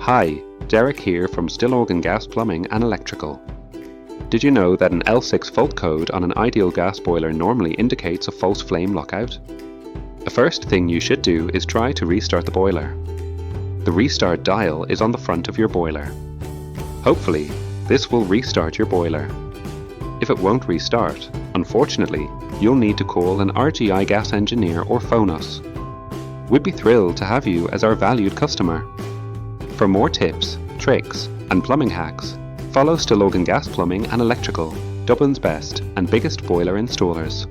Hi, Derek here from Stillorgan Gas Plumbing and Electrical. Did you know that an L6 fault code on an ideal gas boiler normally indicates a false flame lockout? The first thing you should do is try to restart the boiler. The restart dial is on the front of your boiler. Hopefully, this will restart your boiler. If it won't restart, unfortunately, you'll need to call an RGI gas engineer or phone us. We'd be thrilled to have you as our valued customer. For more tips, tricks, and plumbing hacks, follow Stillorgan Gas Plumbing and Electrical, Dublin's best and biggest boiler installers.